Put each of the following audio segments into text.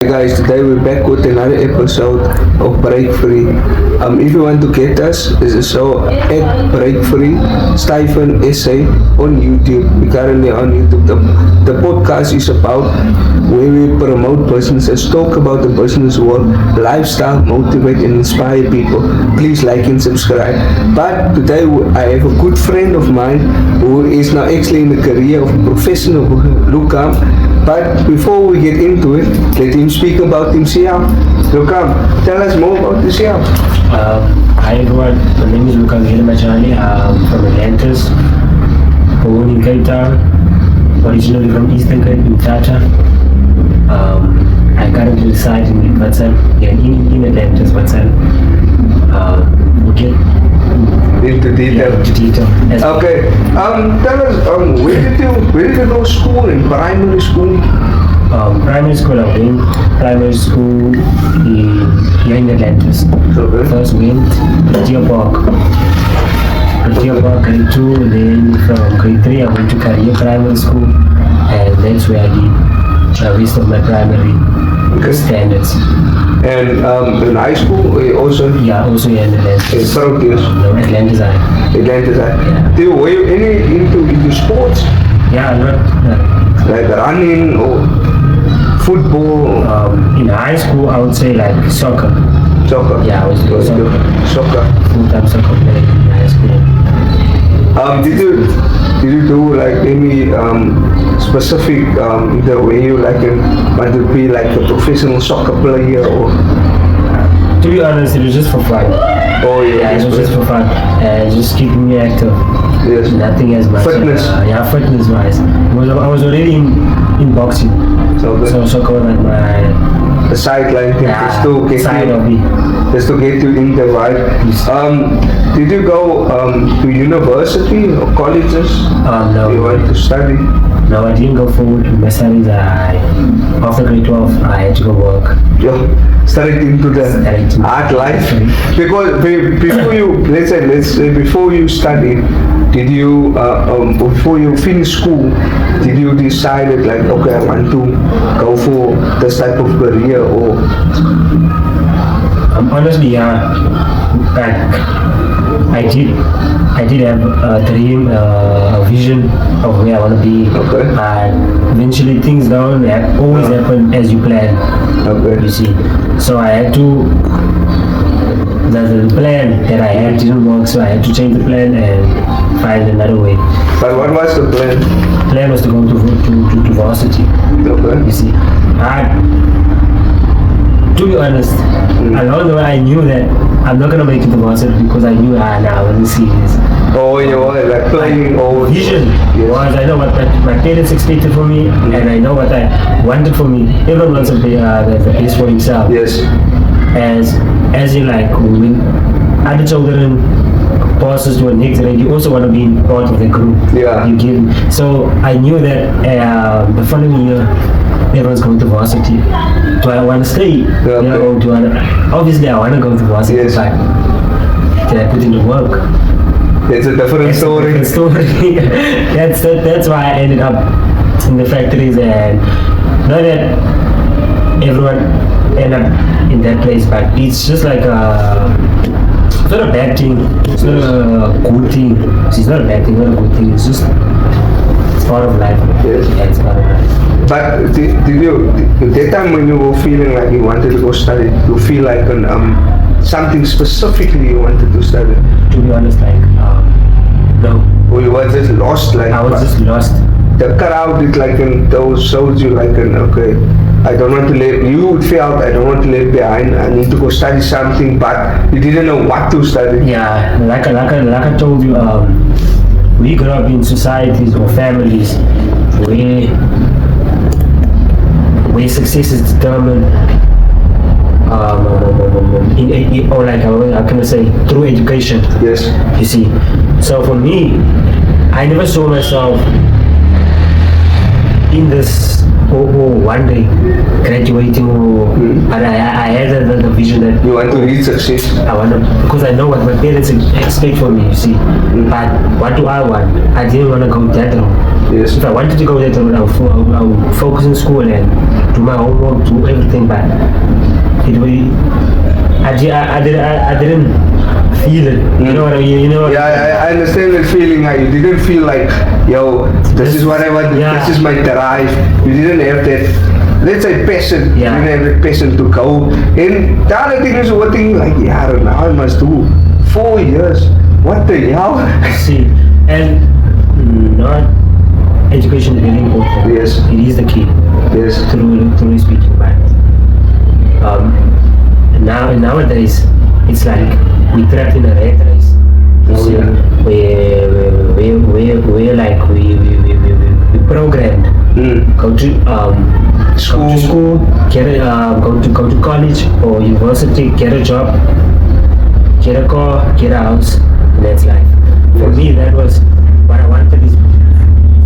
Guys, today we're back with another episode of Break Free. If you want to get us, there's a show at Break Free, Stephen Essay on YouTube. We're currently on YouTube. The podcast is about where we promote businesses, talk about the business world, lifestyle, motivate and inspire people. Please like and subscribe. But today I have a good friend of mine who is now actually in the career of professional Lukhangele. But before we get into it, let him speak about himself. Lukhangele, tell us more about yourself. Hi everyone, my name is Lukhangele. I'm from Atlantis, born in Cape Town, originally from Eastern Cape in Tata. I currently reside in Petersen, in Atlantis, Marcel. We'll get into detail. Okay. Tell us, where did you go to school? In primary school? Primary school, I went primary school here in Atlantis. Okay. First went Deer Park, grade 2, and then from grade 3 I went to Career Primary School, and that's where I did the rest of my primary standards. And in high school, also? Yeah, also in Atlantis. In Proteus? No, Atlantis High. Atlantis High. Yeah. Were you into sports? Yeah, not like running or football? In high school, I would say like soccer. Soccer? Yeah, I was doing soccer. Full-time soccer player in high school. Did you do like any specific the way you want to be like a professional soccer player or? To be honest, it was just for fun. Oh yeah, it was just for fun, just keeping me active. Yes. Nothing as much. Fitness. Fitness wise. I was already in boxing. So soccer was like my sideline thing, just to get you in the vibe. Did you go to university or colleges? No. You went to study? No, I didn't go forward with my studies. After grade 12, I had to go work. Yeah, straight into the art life. Because before you, before you studied, did you, before you finish school, did you decide like, okay, I want to go for this type of career or? Honestly, I did have a dream, a vision of where I want to be. Okay. Eventually things don't always happen as you plan. Okay. You see. So I had to, the plan that I had didn't work, so I had to change the plan and find another way. But what was the plan? The plan was to go to varsity. Okay. You see. To be honest, along the way I knew that I'm not gonna make it to varsity because I knew I wasn't serious. Oh, you were like playing or vision. Yes. Was I know what my parents expected from me, and I know what I wanted for me. Everyone wants to be the best for himself. Yes. As in like when other children passes to a next grade, you also want to be part of the group. Yeah. You give. So I knew that the following year everyone's going to varsity. Do I want to stay? Okay. Or do I? Obviously, I want to go to varsity. Yes. But did I put in the work? It's a different story. That's why I ended up in the factories, and not that everyone ended up in that place, but it's just like it's not a bad thing. It's not a good thing. It's not a bad thing, not a good thing. It's part of life. Yes. Yeah, it's part of life. But did you, at that time when you were feeling like you wanted to go study, you feel like something specifically you wanted to study? To be honest, like, no. Or you were just lost? Like I was just lost. The crowd is like those showed you like okay, I don't want to leave. You felt I don't want to leave behind. I need to go study something, but you didn't know what to study. Yeah, like I told you, we grew up in societies or families where success is determined or like how can I say, through education. Yes. You see, so for me, I never saw myself in this or one day graduating or and I had the vision that you want to reach success. I want to, because I know what my parents expect from me, you see. But what do I want? I didn't want to go that route. Yes. If I wanted to go that route, I would focus in school and do my homework, do everything, but it will. I didn't feel it. You know what I mean? You know. Yeah, I understand that feeling. You didn't feel like, yo, this is what I want. Yeah. This is my drive. You didn't have that. Let's say passion. Yeah. You didn't have that passion to go. And the other thing is what thing like, yeah, now I must do 4 years. What the hell? See, and not education is very important. Yes. It is the key. Yes. Truly speaking, but nowadays it's like we trapped in a rat race. Oh, yeah. We're like we programmed. Go to school, get a, go to college or university, get a job, get a car, get a house, and that's life. For me, that was what I wanted is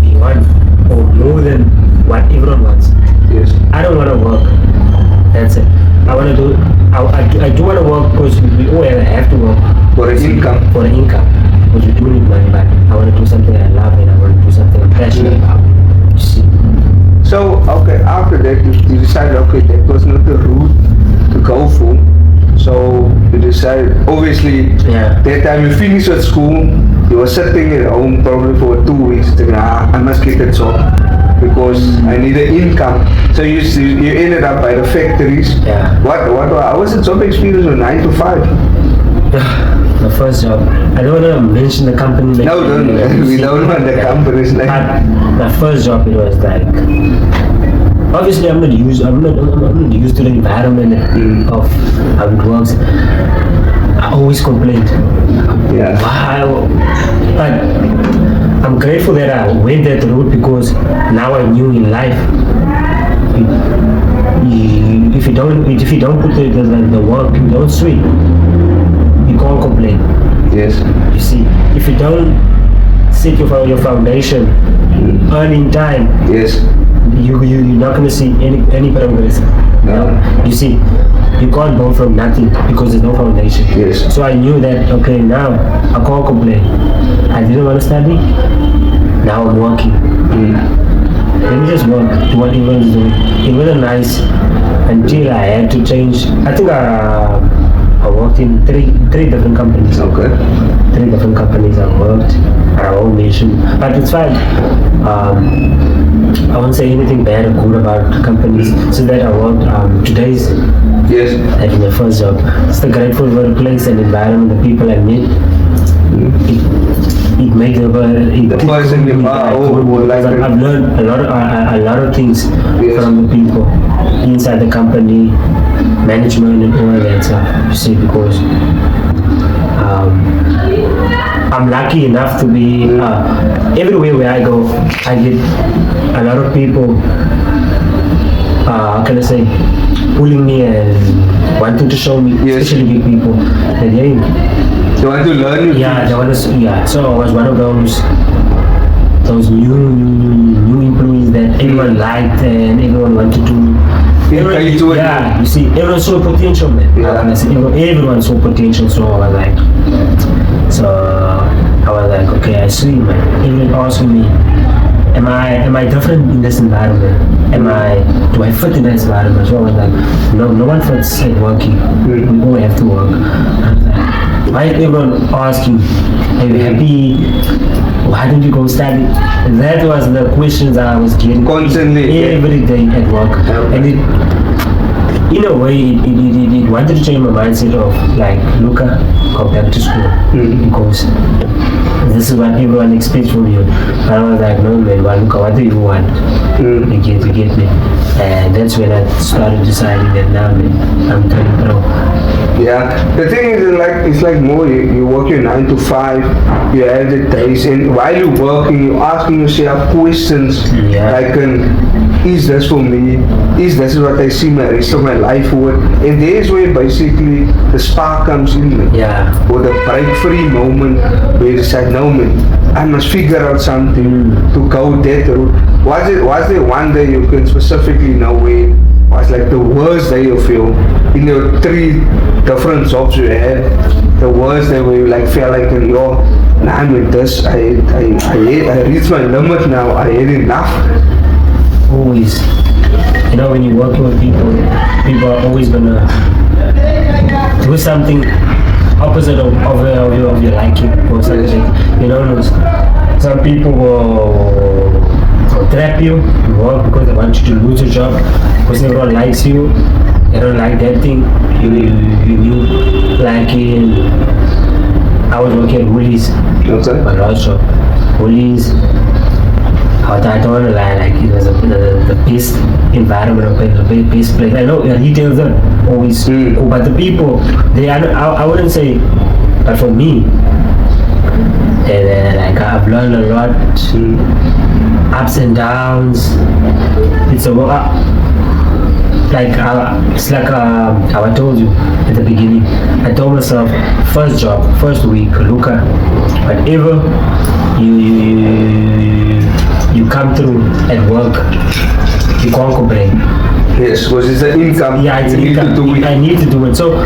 beyond or more than what everyone wants. Yes. I don't want to work. That's it. I want to do. I do want to work because we all have to work For an income. For an income, because we do need money. But I want to do something I love and I want to do something I'm passionate about. You see. So, okay, after that, you decided, okay, that was not the route to go for. So, you decided, obviously, Yeah. that time you finished at school, you were sitting at home probably for 2 weeks, thinking, I must get a job because I need an income. So, you ended up by the factories. Yeah. How was the job experience from 9 to 5? My first job. I don't want to mention the company name. No, we don't want the company's name. But my first job, it was like, obviously I'm not used to the environment of how it works. I always complained. Yeah. Wow. But I'm grateful that I went that route because now I knew in life, if you don't put the work, you don't sweat. You can't complain. Yes. You see, if you don't set your foundation, earning time, Yes. you're not gonna see any progress. No. You see, you can't go from nothing because there's no foundation. Yes. So I knew that okay, now I can't complain. I didn't want to study. Now I'm working. Let me just work to what everyone's doing. It wasn't nice until I had to change. I think I worked in three different companies. Okay. 3 different companies I worked. Our own nation, but it's fine. I won't say anything bad or good about companies. So that I worked today's Yes. that was my first job. It's the grateful workplace and environment, the people I meet. It made the person you are, like I've learned a lot of things Yes. from the people inside the company, management and all that stuff. You see, because I'm lucky enough to be everywhere where I go, I get a lot of people. How can I say, pulling me and wanting to show me, Yes. especially big people, that hey, You want to learn new yeah, things. they want to, yeah. So I was one of those new employees that everyone liked and everyone wanted to. Encourage to it. Yeah, you see, everyone saw potential, man. Yeah. I say, everyone saw potential, so I was like, okay, I see, man. Everyone asking me, am I different in this environment? Do I fit in this environment? So I was like, no one fits at working. We all have to work. I was like, why is everyone asking, are you happy? Why don't you go study? And that was the questions I was getting Constantly, every day at work. And it, in a way, it wanted to change my mindset of like, Luca, go back to school because this is what everyone expects from you. But I was like, no man, Luca, what do you want? You get me? And that's when I started deciding that now, man, I'm turning pro. Yeah, the thing is like it's like more you work your 9 to 5, you have the days, and while you're working, you're asking yourself questions like, is this for me? Is this what I see my rest of my life with? And there's where basically the spark comes in, Yeah. or the break-free moment where you decide, no man, I must figure out something to go that route. Was there one day you can specifically know where was like the worst day of your in your 3 different jobs you had, the worst that where you like feel like yo, nah, I'm with this. I reached my limit now. I had enough. Always. You know, when you're working with people are always gonna do something opposite of your liking or something. You know, some people will trap you in work because they want you to lose your job because everyone likes you. They don't like that thing. You like I was working at Woolies. Okay. My last job. Woolies. I don't want to lie, like it was the best environment, the best place. I know retailers are always cool, but the people, I wouldn't say, but for me, like I've learned a lot, ups and downs. It's a it's like how I told you at the beginning. I told myself, first job, first week, Luca, whatever you come through at work, you can't complain. Yes, because it's an income. Yeah, it's income. I need to do it. So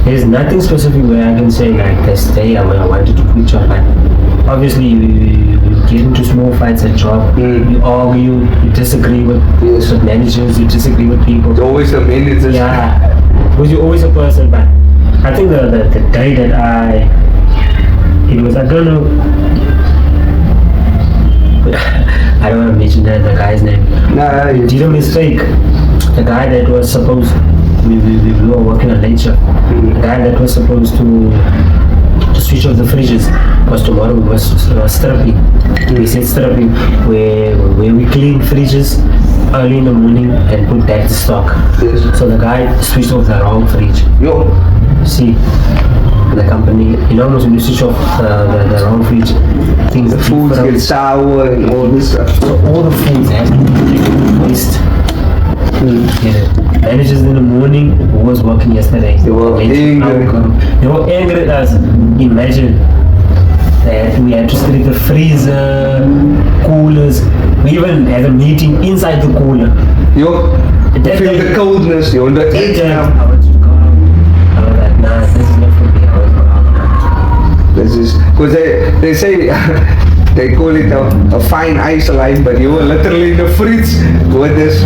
there's nothing specific where I can say like this day I wanted to quit job. But obviously you get into small fights at job. You argue, you disagree with managers, you disagree with people. It's always the managers. Yeah, because you're always a person. But I think the day that I don't know. I don't want to mention the guy's name. Nah, we did a mistake. The guy that was supposed, we were working on late shift. The guy that was supposed to switch off the fridges because tomorrow we was stripping. We said stripping where we clean fridges early in the morning and put back the stock. Yes. So the guy switched off the wrong fridge. Yo. See, the company, you know, when you switch off the wrong fridge, things The food get sour and all this stuff. So all the foods have to be waste. Yeah. Managers in the morning who was working yesterday. They were angry. They were angry at us. Imagine that we had to strip the freezer, coolers. We even had a meeting inside the cooler. Yo, feel the coldness, you're on the edge now. I wanted to go out. I was like, nah, this is not for me. I was going out. This is, because they say, they call it a fine ice life, but you were literally in the fridge with this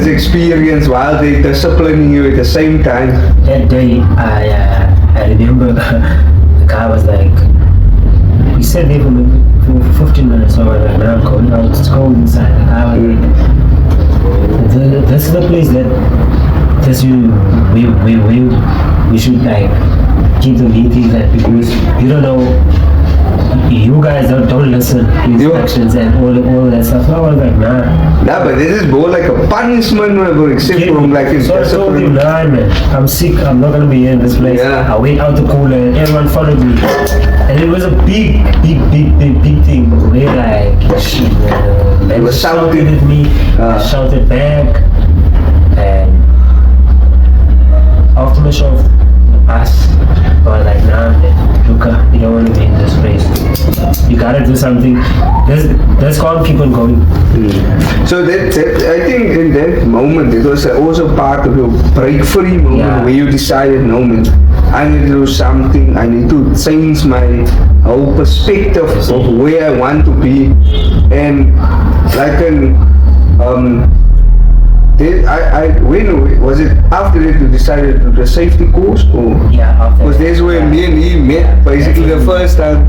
experience while they disciplining you at the same time. That day, I remember the guy was like, he said there for 15 minutes, so I was like, now I'm going out, it's cold inside. The guy was like, this is the place that we should like keep the meetings at, because you don't know, you guys don't listen to instructions and all that stuff. So I was like, nah. Nah, but this is more like a punishment, bro, except from like in so I told him, nah man, I'm sick, I'm not gonna be here in this place. Yeah. I went out the cooler and everyone followed me. And it was a big thing where like shit, they were shouting at me, I shouted back, and after my show, the bus, I was like, nah man, Luca, you don't want to be in this place. You gotta do something. This can't keep on going. So that I think in that moment it was also part of your break free moment where you decided, no man, I need to do something, I need to change my whole perspective of where I want to be. And like when was it after that you decided to do the safety course, or after because that's where me and he met basically the first time.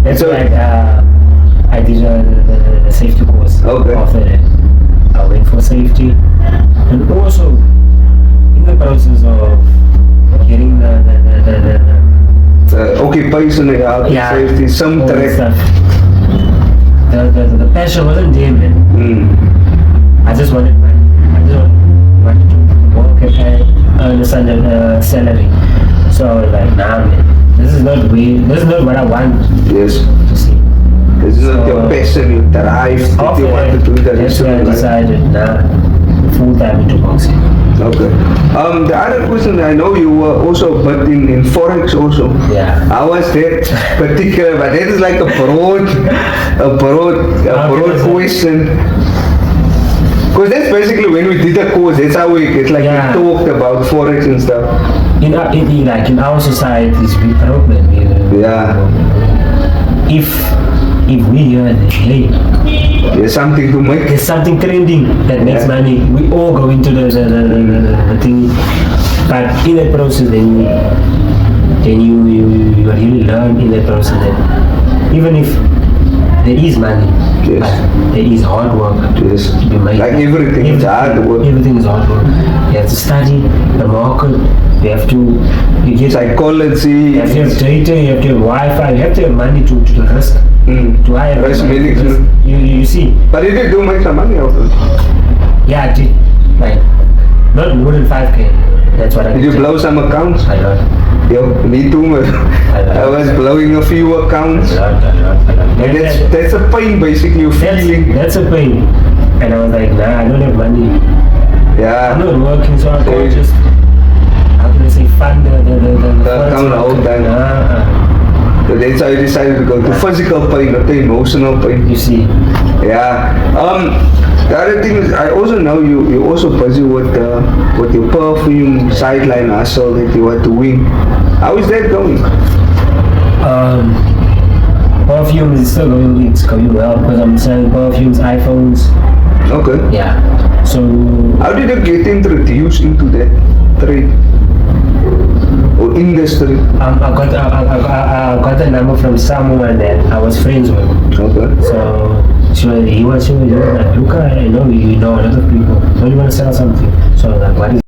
That's so, like I did the safety course. Okay. After that, I went for safety, and also in the process of getting the occupational health and safety, some track. The passion wasn't there, man. I just wanted to work and earn a salary. So I was like, nah man, this is not what I want. Yes. To see. This is not your passion, your drive that you want to do that. That's why I decided, nah, full time into boxing. Okay. The other question, I know you were also but in Forex also. Yeah. How was that particular, but that is like a broad question. Because that's basically when we did the course, that's how we get like Yeah. we talked about forex and stuff. in our societies, we problem. Yeah. If we hear that, hey, There's something to make. there's something trending that makes Yeah. money, we all go into the thing. But in that process, then you really learn in that process that even if there is money, Yes. but there is hard work Yes. to be made. Like everything is hard work. Everything is hard work. You have to study the market. You have to get Psychology. you have to have data, you have to have Wi-Fi, you have to have money to risk. To hire Risk money to management. risk. You see, But you do make some money out of it. yeah, I did. Like, not more than 5K. That's what I Did you did. blow some accounts? A lot. Yo, me too, man. I was blowing a few accounts. A lot. And that's a pain, basically, you're feeling. That's a pain. And I was like, nah, I don't have money. I'm Yeah. not working, so I So can't just, how can I say, fund the account all time. So that's how you decided to go to physical pain, not the emotional pain. You see, Yeah. The other thing is, I also know you also busy with your perfume sideline hustle that you are doing. How is that going? perfume is still going, it's going well because I'm selling perfumes, iPhones. Okay. Yeah. So How did you get introduced into that trade or industry? I got the number from someone that I was friends with. Okay. So he was like, look, I know you know a lot of people. Don't you want to sell something? So I was like, what is